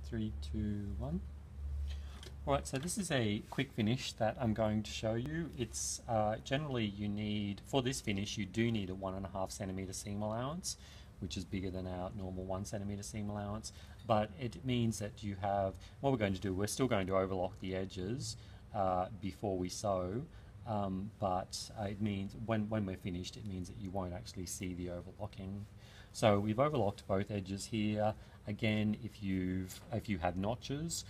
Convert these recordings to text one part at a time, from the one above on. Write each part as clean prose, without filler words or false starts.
3, 2, 1. Alright, so this is a quick finish that I'm going to show you. It's generally you need, for this finish, you do need a 1.5 centimeter seam allowance, which is bigger than our normal 1 centimeter seam allowance. But it means that you have, what we're going to do, we're still going to overlock the edges before we sew. But it means when we're finished, it means that you won't actually see the overlocking. So we've overlocked both edges here. Again, if you have notches,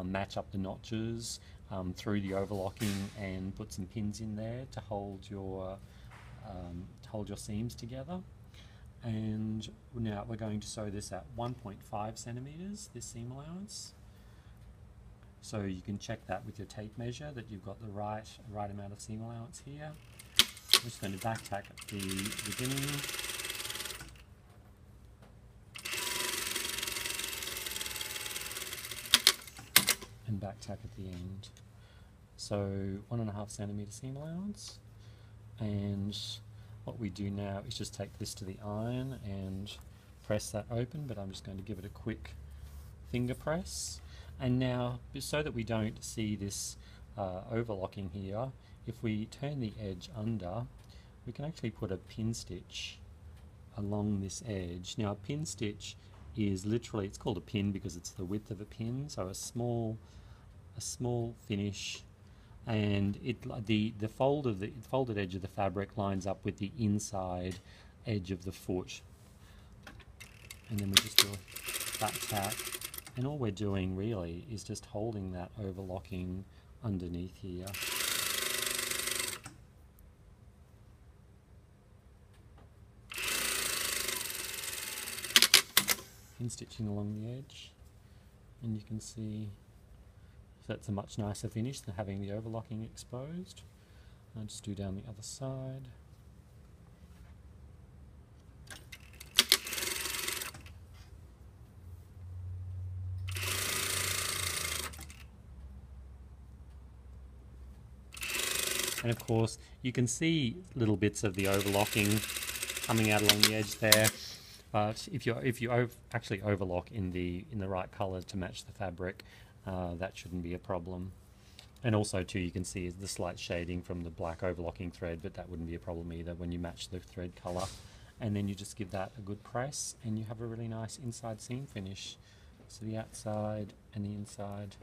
match up the notches through the overlocking and put some pins in there to hold your seams together. And now we're going to sew this at 1.5 centimeters, this seam allowance. So you can check that with your tape measure that you've got the right amount of seam allowance here. I'm just going to back tack at the beginning. And back tack at the end. So 1.5 centimeter seam allowance. And what we do now is just take this to the iron and press that open, but I'm just going to give it a quick finger press. And now, so that we don't see this overlocking here, if we turn the edge under, we can actually put a pin stitch along this edge. Now a pin stitch is literally, it's called a pin because it's the width of a pin, so a small finish, and the folded edge of the fabric lines up with the inside edge of the foot, and then we just do a back tack. And all we're doing really is just holding that overlocking underneath here. Pin stitching along the edge, and you can see that's a much nicer finish than having the overlocking exposed. I'll just do down the other side. And of course, you can see little bits of the overlocking coming out along the edge there. But if you actually overlock in the right colour to match the fabric, that shouldn't be a problem. And also too, you can see the slight shading from the black overlocking thread, but that wouldn't be a problem either when you match the thread colour. And then you just give that a good press, and you have a really nice inside seam finish. So the outside and the inside,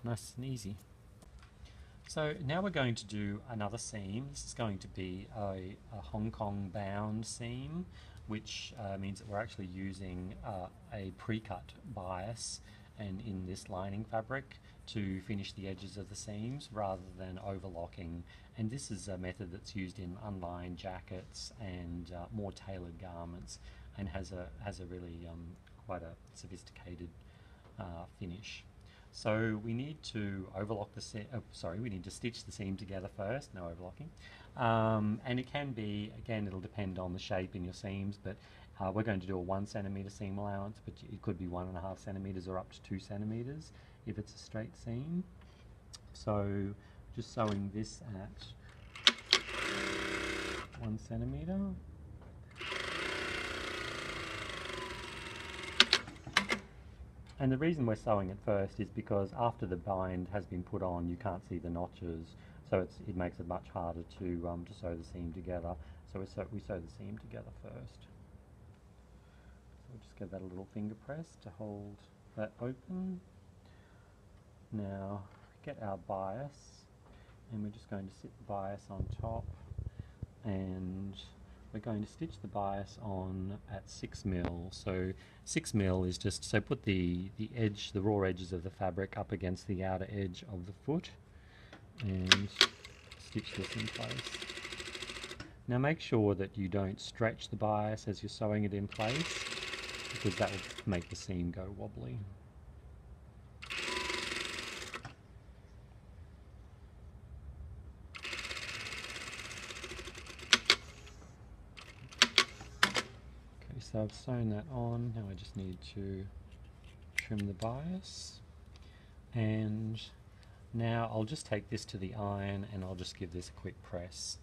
nice and easy. So now we're going to do another seam. This is going to be a Hong Kong bound seam, which means that we're actually using a pre-cut bias and in this lining fabric to finish the edges of the seams rather than overlocking. And this is a method that's used in unlined jackets and more tailored garments, and has a really quite a sophisticated finish. So we need to overlock the we need to stitch the seam together first, no overlocking. And it can be, again, it'll depend on the shape in your seams, but we're going to do a 1 centimeter seam allowance, but it could be 1.5 centimeters or up to 2 centimeters if it's a straight seam. So just sewing this at 1 centimeter. And the reason we're sewing it first is because after the bind has been put on, you can't see the notches, so it makes it much harder to sew the seam together. So we sew the seam together first. So we'll just give that a little finger press to hold that open. Now get our bias, and we're just going to sit the bias on top, and we're going to stitch the bias on at 6 mil. So 6 mil is just, so put the raw edges of the fabric up against the outer edge of the foot and stitch this in place. Now make sure that you don't stretch the bias as you're sewing it in place, because that will make the seam go wobbly. So I've sewn that on. Now I just need to trim the bias, and now I'll just take this to the iron and I'll just give this a quick press.